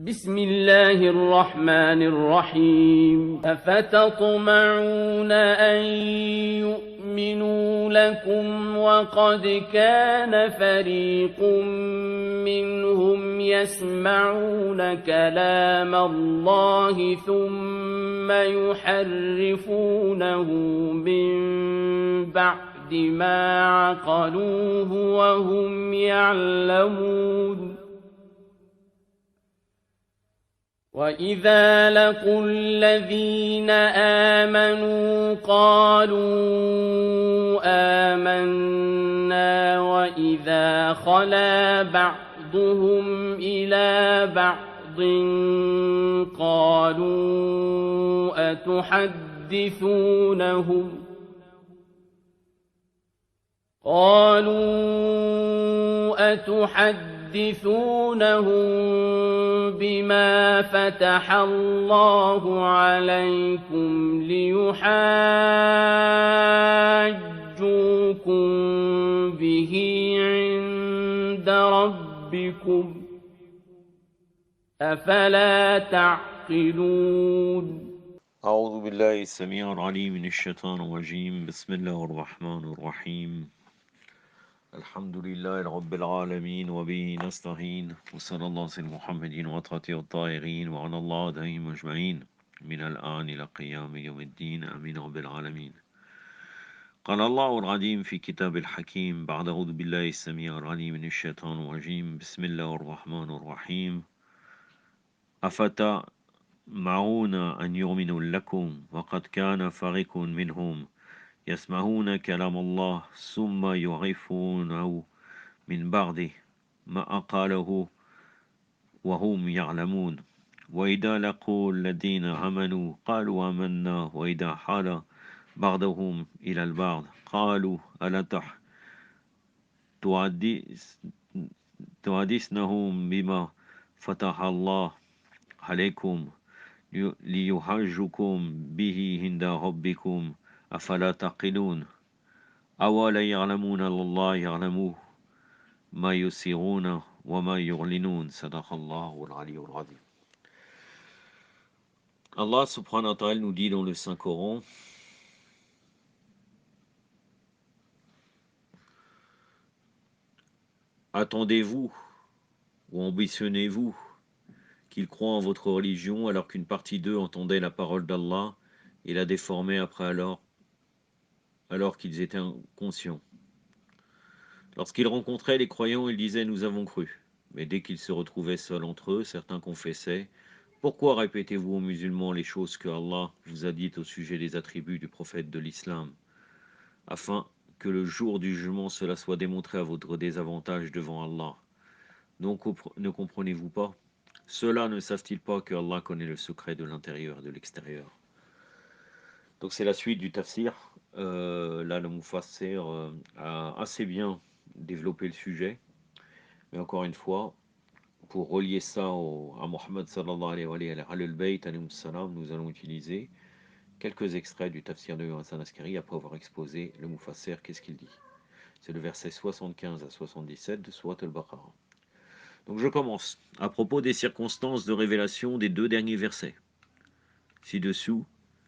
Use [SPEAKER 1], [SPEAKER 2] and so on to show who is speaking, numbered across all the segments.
[SPEAKER 1] بسم الله الرحمن الرحيم أفتطمعون أن يؤمنوا لكم وقد كان فريق منهم يسمعون كلام الله ثم يحرفونه من بعد ما عقلوه وهم يعلمون وَإِذَا لَقُوا الَّذِينَ آمَنُوا قَالُوا آمَنَّا وَإِذَا خَلَا بَعْضُهُمْ إِلَى بَعْضٍ قَالُوا أتحدثونهم بما فتح الله عليكم ليحاجوكم به عند ربكم أفلا تعقلون
[SPEAKER 2] أعوذ بالله السميع العليم من الشيطان الرجيم بسم الله الرحمن الرحيم الحمد لله رب العالمين وبه نستعين وصلى الله على محمد وطهته الطاهرين وعلى الله دائم أجمعين من الآن إلى قيام يوم الدين آمين رب العالمين. قال الله العظيم في كتاب الحكيم بعد أعوذ بالله السميع العليم من الشيطان الرجيم بسم الله الرحمن الرحيم معون أن يؤمنوا لكم وقد كان فريق منهم يسمعون كلام الله ثم يعرفونه من بعده ما أقاله وهم يعلمون وإذا لقوا الذين آمنوا قالوا آمنا وإذا حال بعضهم إلى البعض قالوا ألا تحدثنهم بما فتح الله عليكم ليحاجوكم به عند ربكم أفلا تعقلون أولا يعلمون الله يعلمون ما يسرون وما يعلنون صدق الله العلي العظيم. Allah subhanahu wa ta'ala nous dit dans le Saint-Coran: attendez-vous ou ambitionnez-vous qu'ils croient en votre religion alors qu'une partie d'eux entendait la parole d'Allah et la déformait après alors qu'ils étaient inconscients. Lorsqu'ils rencontraient les croyants, ils disaient: nous avons cru. Mais dès qu'ils se retrouvaient seuls entre eux, certains confessaient: pourquoi répétez-vous aux musulmans les choses que Allah vous a dites au sujet des attributs du prophète de l'islam, afin que le jour du jugement cela soit démontré à votre désavantage devant Allah. Donc ne comprenez-vous pas? Ceux-là ne savent-ils pas que Allah connaît le secret de l'intérieur et de l'extérieur? Donc c'est la suite du tafsir. Là, le Mufassir a assez bien développé le sujet. Mais encore une fois, pour relier ça à Muhammad sallallahu alayhi wa al-Bayt alayhi salam, nous allons utiliser quelques extraits du tafsir de Hassan Askari après avoir exposé le Mufassir. Qu'est-ce qu'il dit? C'est le verset 75 à 77 de Surat al-Baqarah. Donc je commence. À propos des circonstances de révélation des deux derniers versets.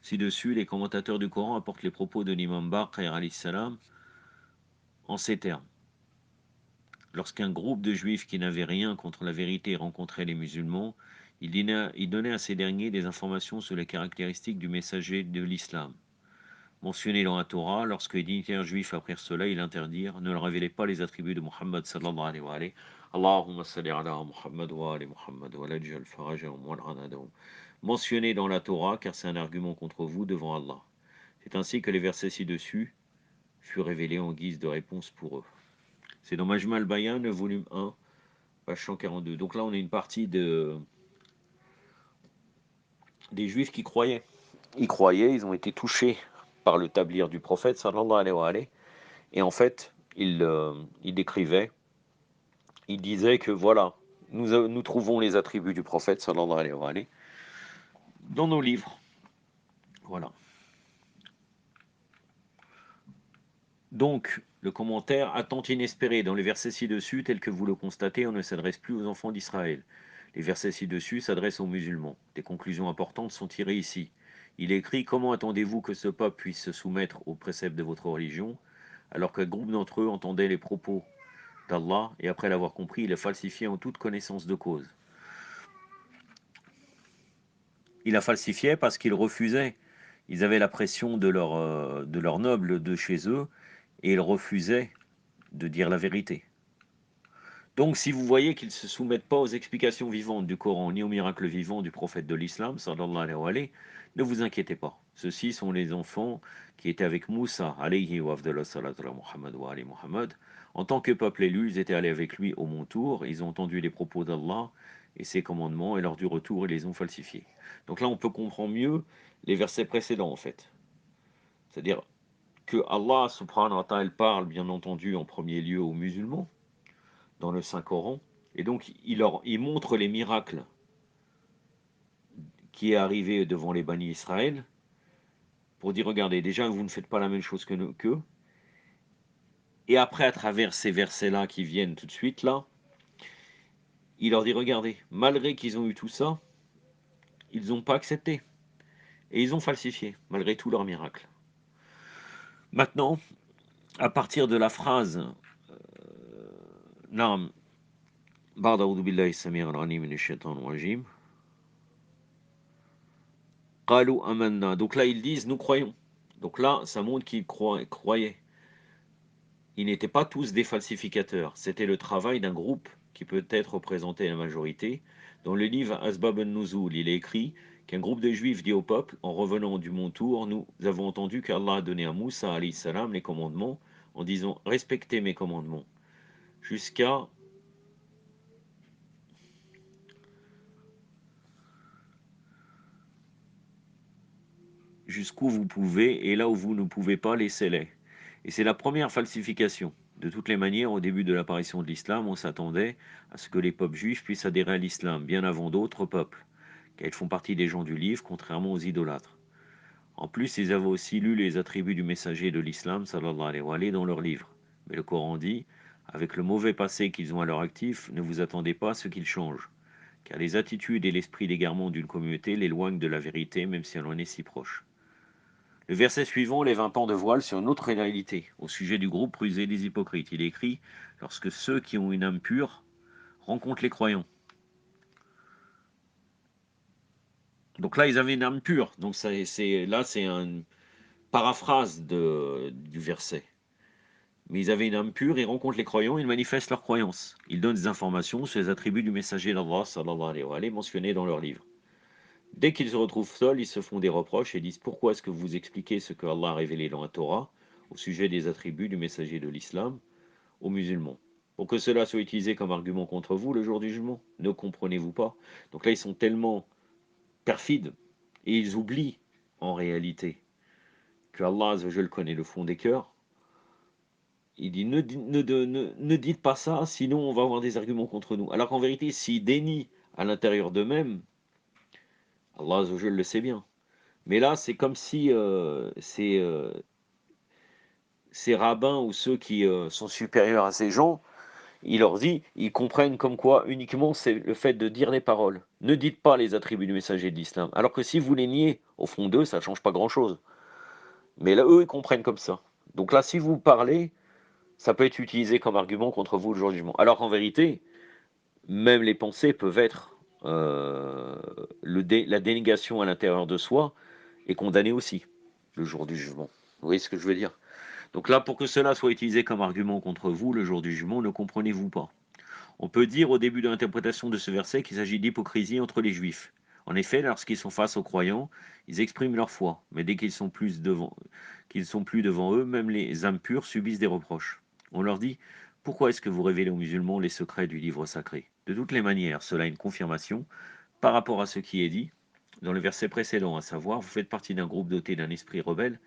[SPEAKER 2] Ci-dessus, les commentateurs du Coran apportent les propos de l'imam Baqir alayhi salam en ces termes. Lorsqu'un groupe de juifs qui n'avaient rien contre la vérité rencontrait les musulmans, il donnait à ces derniers des informations sur les caractéristiques du messager de l'islam. Mentionné dans la Torah, lorsque les dignitaires juifs apprirent cela, ils interdirent: ne leur révélez pas les attributs de Muhammad sallallahu alayhi wa alayhi. Allahumma salli ala Muhammad wa ali Muhammad wa lajjal farajahum wa al-anadahum. Mentionné dans la Torah, car c'est un argument contre vous devant Allah. C'est ainsi que les versets ci-dessus furent révélés en guise de réponse pour eux. C'est dans Majma al-Bayan, le volume 1, page 142. Donc là, on a une partie des juifs qui croyaient. Ils croyaient, ils ont été touchés par le tablir du prophète, sallallahu alayhi wa alayhi. Et en fait, ils décrivaient, ils disaient que voilà, nous trouvons les attributs du prophète, sallallahu alayhi wa alayhi, dans nos livres. Voilà. Donc, le commentaire: attente inespérée dans les versets ci-dessus, tel que vous le constatez, on ne s'adresse plus aux enfants d'Israël. Les versets ci-dessus s'adressent aux musulmans. Des conclusions importantes sont tirées ici. Il est écrit: comment attendez-vous que ce peuple puisse se soumettre aux préceptes de votre religion, alors qu'un groupe d'entre eux entendait les propos d'Allah, et après l'avoir compris, il les falsifiait en toute connaissance de cause. Il a falsifié parce qu'ils refusaient. Ils avaient la pression de leurs nobles de chez eux, et ils refusaient de dire la vérité. Donc, si vous voyez qu'ils ne se soumettent pas aux explications vivantes du Coran ni aux miracles vivants du prophète de l'islam, sallallahu alayhi wa alayhi, ne vous inquiétez pas. Ceux-ci sont les enfants qui étaient avec Moussa, alayhi wa afdallah salatu ala Muhammad wa ali Muhammad. En tant que peuple élu, ils étaient allés avec lui au mont Tour, ils ont entendu les propos d'Allah et ses commandements, et lors du retour, ils les ont falsifiés. Donc là, on peut comprendre mieux les versets précédents, en fait. C'est-à-dire que Allah subhanahu wa ta'ala parle, bien entendu, en premier lieu aux musulmans, dans le Saint-Coran, et donc il montre les miracles qui est arrivé devant les bannis Israël, pour dire, regardez, déjà, vous ne faites pas la même chose qu'eux, et après, à travers ces versets-là qui viennent tout de suite, là, il leur dit, regardez, malgré qu'ils ont eu tout ça, ils n'ont pas accepté, et ils ont falsifié, malgré tous leurs miracles. Maintenant, à partir de la phrase, Naam, ba'da a'udhu billahi as-sami' al-'alim minash shaitanir rajim, qalu amanna. Donc là, ils disent, nous croyons. Donc là, ça montre qu'ils croyaient. Ils n'étaient pas tous des falsificateurs. C'était le travail d'un groupe qui peut-être représentait la majorité. Dans le livre Asbab al-Nuzul, il est écrit qu'un groupe de juifs dit au peuple, en revenant du mont Tour, nous avons entendu qu'Allah a donné à Moussa alayhi salam les commandements en disant respectez mes commandements jusqu'où vous pouvez, et là où vous ne pouvez pas, laissez-les. Et c'est la première falsification. De toutes les manières, au début de l'apparition de l'islam, on s'attendait à ce que les peuples juifs puissent adhérer à l'islam, bien avant d'autres peuples, car ils font partie des gens du livre, contrairement aux idolâtres. En plus, ils avaient aussi lu les attributs du messager de l'islam, sallallahu alayhi wa sallam, dans leur livre. Mais le Coran dit, avec le mauvais passé qu'ils ont à leur actif, ne vous attendez pas à ce qu'ils changent, car les attitudes et l'esprit d'égarement d'une communauté l'éloignent de la vérité, même si elle en est si proche. Le verset suivant lève un pan de voile sur une autre réalité, au sujet du groupe rusé des hypocrites. Il est écrit: lorsque ceux qui ont une âme pure rencontrent les croyants. Donc là, ils avaient une âme pure. Donc c'est une paraphrase du verset. Mais ils avaient une âme pure, ils rencontrent les croyants, ils manifestent leur croyance. Ils donnent des informations sur les attributs du messager d'Allah, sallallahu alayhi wa sallam, mentionnés dans leur livre. Dès qu'ils se retrouvent seuls, ils se font des reproches et disent: pourquoi est-ce que vous expliquez ce que Allah a révélé dans la Torah au sujet des attributs du messager de l'islam aux musulmans, pour que cela soit utilisé comme argument contre vous le jour du jugement? Ne comprenez-vous pas? Donc là, ils sont tellement perfides et ils oublient en réalité que Allah Azzawajal connaît le fond des cœurs. Il dit ne dites pas ça, sinon on va avoir des arguments contre nous. Alors qu'en vérité, s'ils dénient à l'intérieur d'eux-mêmes, Allah Azzawajal le sait bien. Mais là, c'est comme si ces rabbins ou ceux qui sont supérieurs à ces gens, il leur dit, ils comprennent comme quoi uniquement c'est le fait de dire les paroles. Ne dites pas les attributs du messager de l'islam. Alors que si vous les niez, au fond d'eux, ça ne change pas grand-chose. Mais là, eux, ils comprennent comme ça. Donc là, si vous parlez, ça peut être utilisé comme argument contre vous le jour du jugement. Alors qu'en vérité, même les pensées peuvent être la dénégation à l'intérieur de soi est condamnée aussi le jour du jugement. Vous voyez ce que je veux dire? Donc là, pour que cela soit utilisé comme argument contre vous le jour du jugement, ne comprenez-vous pas? On peut dire au début de l'interprétation de ce verset qu'il s'agit d'hypocrisie entre les juifs. En effet, lorsqu'ils sont face aux croyants, ils expriment leur foi, mais dès qu'ils sont plus devant eux, même les âmes pures subissent des reproches. On leur dit: pourquoi est-ce que vous révélez aux musulmans les secrets du livre sacré? De toutes les manières, cela est une confirmation par rapport à ce qui est dit dans le verset précédent, à savoir, vous faites partie d'un groupe doté d'un esprit rebelle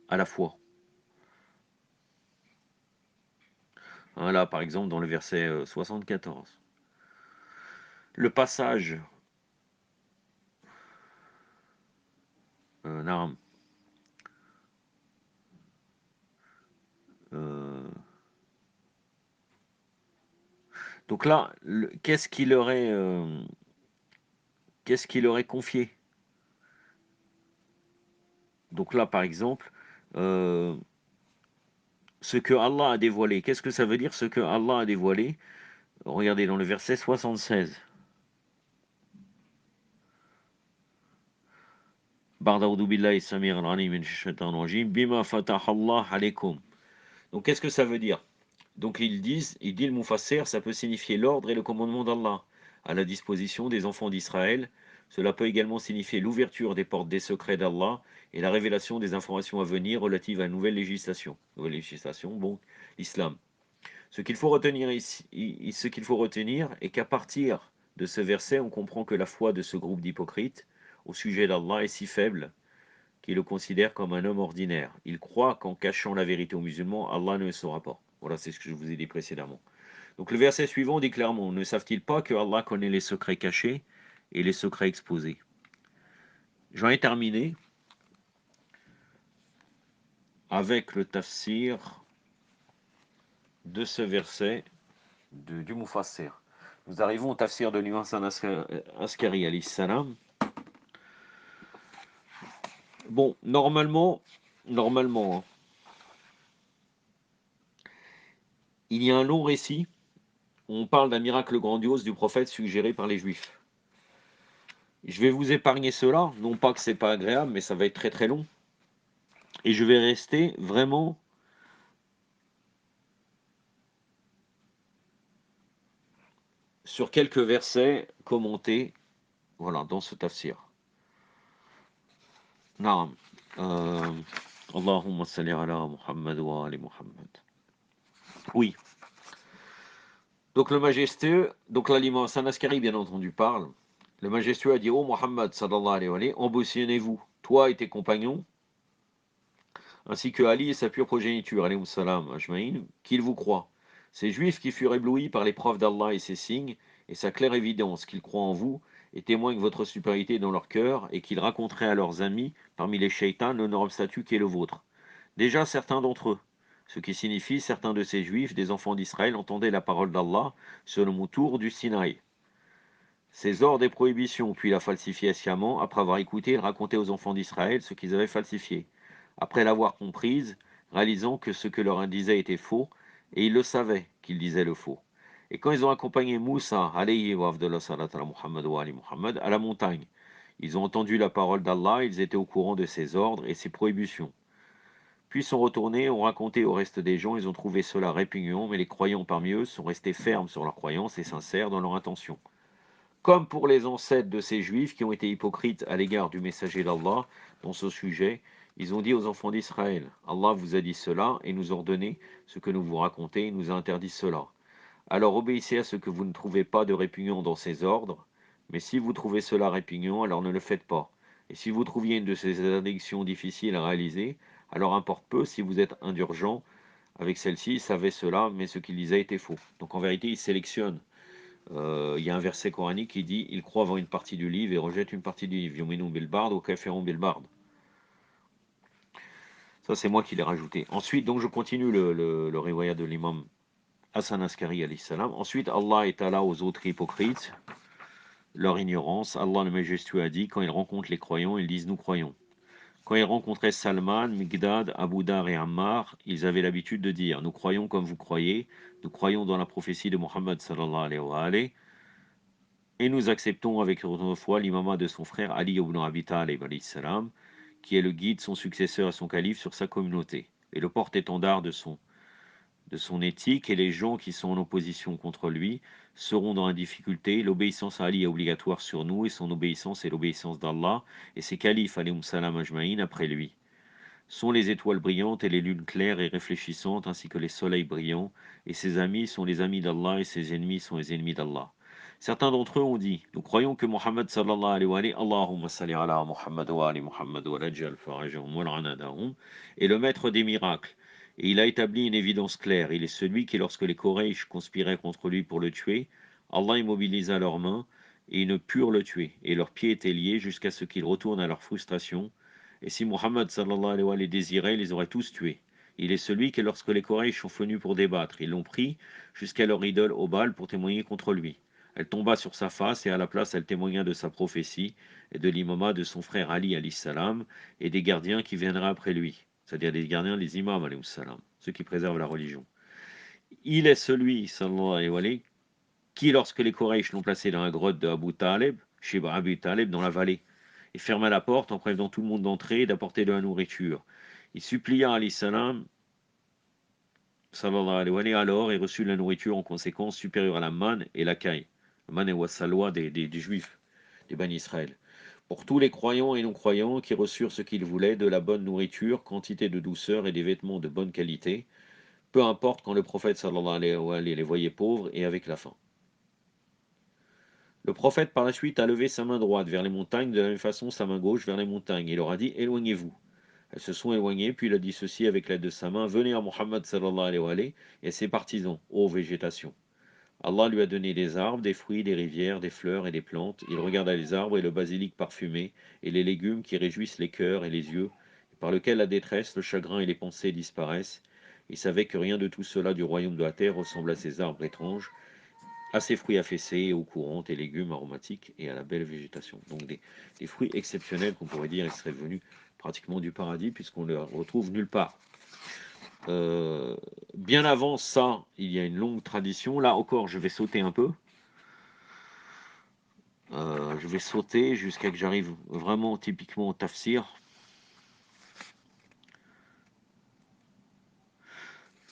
[SPEAKER 2] à la foi. Hein, là, par exemple, dans le verset 74. Le passage Naam, euh, donc là, qu'est-ce qui leur est qu'est-ce qu'il leur est confié? Donc là, par exemple, euh, ce que Allah a dévoilé. Qu'est-ce que ça veut dire ce que Allah a dévoilé? Regardez dans le verset 76. Ba'da a'udhu billahi samir al-alim min ash-shaytanir rajim bima fataha Allah alaykum. Donc qu'est-ce que ça veut dire? Donc il dit le Mufassir, ça peut signifier l'ordre et le commandement d'Allah à la disposition des enfants d'Israël. Cela peut également signifier l'ouverture des portes des secrets d'Allah et la révélation des informations à venir relatives à une nouvelle législation. Nouvelle législation, bon, l'islam. Ce qu'il faut retenir ici, ce qu'il faut retenir est qu'à partir de ce verset, on comprend que la foi de ce groupe d'hypocrites au sujet d'Allah est si faible qu'ils le considèrent comme un homme ordinaire. Ils croient qu'en cachant la vérité aux musulmans, Allah ne le saura pas. Voilà, c'est ce que je vous ai dit précédemment. Donc le verset suivant dit clairement, ne savent-ils pas que Allah connaît les secrets cachés et les secrets exposés? J'en ai terminé avec le tafsir de ce verset du Mufassir. Nous arrivons au tafsir de l'imam Askari alayhi salam. Bon, normalement, hein, il y a un long récit où on parle d'un miracle grandiose du prophète suggéré par les Juifs. Je vais vous épargner cela, non pas que c'est pas agréable, mais ça va être très très long. Et je vais rester vraiment sur quelques versets commentés, voilà, dans ce tafsir. Naam. Allahumma salli ala Muhammad wa ali Muhammad. Oui. Donc le majestueux, donc là l'imam Sanaskari bien entendu parle. Le majestueux a dit: ô Muhammad sallallahu alayhi wa sallam, ambitionnez-vous, toi et tes compagnons, ainsi que Ali et sa pure progéniture, alayhi salam ajmaïn, qu'ils vous croient. Ces juifs qui furent éblouis par les preuves d'Allah et ses signes, et sa claire évidence qu'ils croient en vous, et témoignent votre supériorité dans leur cœur, et qu'ils raconteraient à leurs amis, parmi les shaitans, l'honorable statut qui est le vôtre. Déjà certains d'entre eux, ce qui signifie certains de ces juifs, des enfants d'Israël, entendaient la parole d'Allah sur le moutour du Sinaï. Ces ordres et prohibitions, puis la falsifiaient sciemment, après avoir écouté, ils racontaient aux enfants d'Israël ce qu'ils avaient falsifié. Après l'avoir comprise, réalisant que ce que leur disait était faux, et ils le savaient qu'ils disaient le faux. Et quand ils ont accompagné Moussa, alayhi wa afdallah salat ala Muhammad wa ali Muhammad, à la montagne, ils ont entendu la parole d'Allah, ils étaient au courant de ses ordres et ses prohibitions. Puis sont retournés, ont raconté au reste des gens, ils ont trouvé cela répugnant, mais les croyants parmi eux sont restés fermes sur leur croyance et sincères dans leur intention. Comme pour les ancêtres de ces juifs qui ont été hypocrites à l'égard du messager d'Allah dans ce sujet, ils ont dit aux enfants d'Israël: Allah vous a dit cela et nous ordonné ce que nous vous racontez, et nous a interdit cela. Alors obéissez à ce que vous ne trouvez pas de répugnant dans ces ordres, mais si vous trouvez cela répugnant, alors ne le faites pas. Et si vous trouviez une de ces interdictions difficiles à réaliser, alors importe peu si vous êtes indulgent avec celle-ci, ils savaient cela, mais ce qu'ils disaient était faux. Donc en vérité, ils sélectionnent. Il y a un verset coranique qui dit: ils croient avoir une partie du livre et rejettent une partie du livre. Yominu bilbard ou kafirun bilbard. Ça, c'est moi qui l'ai rajouté. Ensuite, donc, je continue le riwaya de l'imam Hassan Askari alayhi salam. Ensuite, Allah étala aux autres hypocrites leur ignorance. Allah le majestueux a dit: quand ils rencontrent les croyants, ils disent: nous croyons. Quand ils rencontraient Salman, Migdad, Abu Dar et Ammar, ils avaient l'habitude de dire: nous croyons comme vous croyez, nous croyons dans la prophétie de Muhammad sallallahu alayhi wa alayhi, et nous acceptons avec notre foi l'imama de son frère Ali ibn Abi Talib alayhi salam, qui est le guide, son successeur et son calife sur sa communauté, et le porte-étendard de son éthique, et les gens qui sont en opposition contre lui seront dans la difficulté. L'obéissance à Ali est obligatoire sur nous, et son obéissance est l'obéissance d'Allah, et ses califes alayhim salam ajmaïn après lui sont les étoiles brillantes et les lunes claires et réfléchissantes, ainsi que les soleils brillants, et ses amis sont les amis d'Allah, et ses ennemis sont les ennemis d'Allah. Certains d'entre eux ont dit: nous croyons que Muhammad sallallahu alayhi wa sallam, Allahumma salli ala Muhammad wa ali Muhammad wa lajjal farajahum wa l'anadahum, est le maître des miracles. Et il a établi une évidence claire. Il est celui qui, lorsque les Quraysh conspiraient contre lui pour le tuer, Allah immobilisa leurs mains et ils ne purent le tuer. Et leurs pieds étaient liés jusqu'à ce qu'ils retournent à leur frustration. Et si Muhammad sallallahu alayhi wa sallam les désirait, ils les aurait tous tués. Il est celui que, lorsque les Quraysh sont venus pour débattre, ils l'ont pris jusqu'à leur idole Obal pour témoigner contre lui. Elle tomba sur sa face et à la place, elle témoigna de sa prophétie et de l'imama de son frère Ali alayhi salam et des gardiens qui viendraient après lui, c'est-à-dire des gardiens, les imams alayhi salam, ceux qui préservent la religion. Il est celui, sallallahu alayhi wa sallam, qui, lorsque les Quraysh l'ont placé dans la grotte de Abu Talib, chez Abu Talib, dans la vallée, et ferma la porte en prévenant tout le monde d'entrer et d'apporter de la nourriture. Il supplia alayhi salam, sallallahu alayhi wa sallam, alors et reçut de la nourriture en conséquence supérieure à la manne et la caille. La manne et wassalwa des Juifs, des Bani Israël. Pour tous les croyants et non-croyants qui reçurent ce qu'ils voulaient, de la bonne nourriture, quantité de douceur et des vêtements de bonne qualité, peu importe quand le prophète sallallahu alayhi wa sallam les voyait pauvres et avec la faim. Le prophète par la suite a levé sa main droite vers les montagnes, de la même façon sa main gauche vers les montagnes. Il leur a dit, éloignez-vous. Elles se sont éloignées, puis il a dit ceci avec l'aide de sa main, venez à Muhammad sallallahu alayhi wa sallam et ses partisans, ô végétation. Allah lui a donné des arbres, des fruits, des rivières, des fleurs et des plantes. Il regarda les arbres et le basilic parfumé, et les légumes qui réjouissent les cœurs et les yeux, par lequel la détresse, le chagrin et les pensées disparaissent. Il savait que rien de tout cela du royaume de la terre ressemble à ces arbres étranges, à ces fruits affaissés, eaux courantes et légumes aromatiques et à la belle végétation. Donc des fruits exceptionnels qu'on pourrait dire, ils seraient venus pratiquement du paradis puisqu'on ne les retrouve nulle part. Bien avant ça, il y a une longue tradition. Là encore, je vais sauter un peu. Je vais sauter jusqu'à que j'arrive vraiment typiquement au tafsir.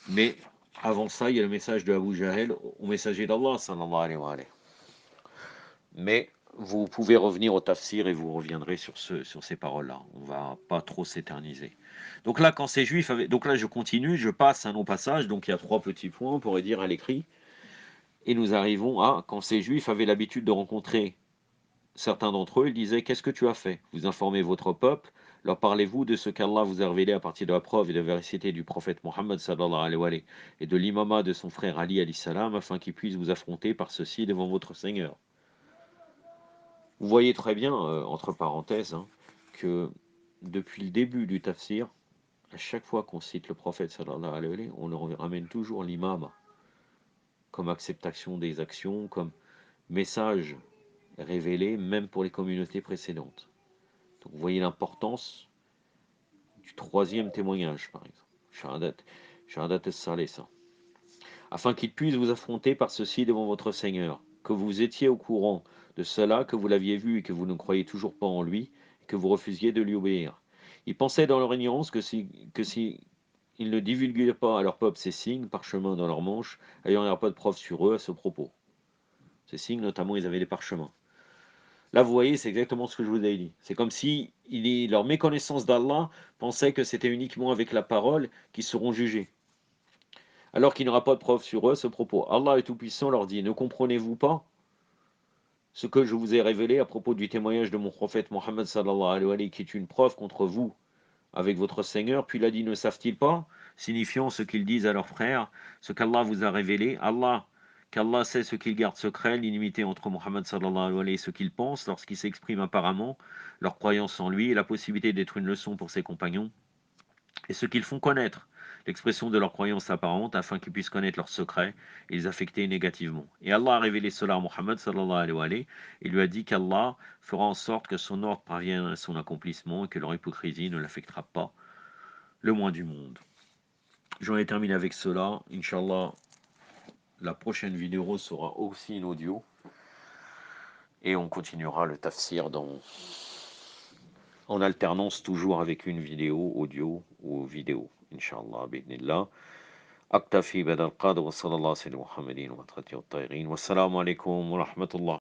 [SPEAKER 2] Mais avant ça, il y a le message de Abu Jahel au messager d'Allah, sallallahu alayhi wa sallam. Mais vous pouvez revenir au tafsir et vous reviendrez sur ces paroles-là. On ne va pas trop s'éterniser. Donc là, quand ces juifs avaient... Donc là, je continue, je passe un long passage. Donc il y a 3 petits points, on pourrait dire, à l'écrit. Et nous arrivons à, quand ces juifs avaient l'habitude de rencontrer certains d'entre eux, ils disaient, qu'est-ce que tu as fait? Vous informez votre peuple, leur parlez-vous de ce qu'Allah vous a révélé à partir de la preuve et de la véracité du prophète Mohammed sallallahu alayhi wa sallam et de l'imama de son frère Ali alayhi salam, afin qu'ils puissent vous affronter par ceci devant votre Seigneur. Vous voyez très bien, entre parenthèses, hein, que depuis le début du tafsir, à chaque fois qu'on cite le prophète sallallahu alayhi wa sallam, on le ramène toujours l'imam comme acceptation des actions, comme message révélé, même pour les communautés précédentes. Donc vous voyez l'importance du 3e témoignage, par exemple. Shahadat as-Salih, ça. Afin qu'il puisse vous affronter par ceci devant votre Seigneur, que vous étiez au courant de cela, que vous l'aviez vu et que vous ne croyez toujours pas en lui, et que vous refusiez de lui obéir. Ils pensaient dans leur ignorance que si ils ne divulguaient pas à leur peuple ces signes, parchemins dans leurs manches, ayant l'air pas de preuves sur eux à ce propos. Ces signes, notamment, ils avaient des parchemins. Là, vous voyez, c'est exactement ce que je vous ai dit. C'est comme si leur méconnaissance d'Allah pensait que c'était uniquement avec la parole qu'ils seront jugés. Alors qu'il n'y aura pas de preuve sur eux à ce propos. Allah est tout-puissant leur dit, ne comprenez-vous pas ce que je vous ai révélé à propos du témoignage de mon prophète Mohammed sallallahu alayhi wa sallam, qui est une preuve contre vous avec votre Seigneur? Puis il a dit, ne savent-ils pas, signifiant ce qu'ils disent à leurs frères, ce qu'Allah vous a révélé, qu'Allah sait ce qu'ils gardent secret, l'inimité entre Mohammed sallallahu alayhi wa sallam et ce qu'ils pensent lorsqu'ils s'expriment apparemment, leur croyance en lui et la possibilité d'être une leçon pour ses compagnons, et ce qu'ils font connaître, l'expression de leur croyance apparente, afin qu'ils puissent connaître leurs secrets et les affecter négativement. Et Allah a révélé cela à Mohammed sallallahu alayhi wa sallam, et lui a dit qu'Allah fera en sorte que son ordre parvienne à son accomplissement et que leur hypocrisie ne l'affectera pas le moins du monde. J'en ai terminé avec cela. Inch'Allah, la prochaine vidéo sera aussi une audio. Et on continuera le tafsir en alternance toujours avec une vidéo, audio ou vidéo. Inch'Allah, bidnillah. أكتفي بهذا القدر وصلى الله على سيدنا محمد وعلى آله وصحبه الطاهرين والسلام عليكم ورحمة الله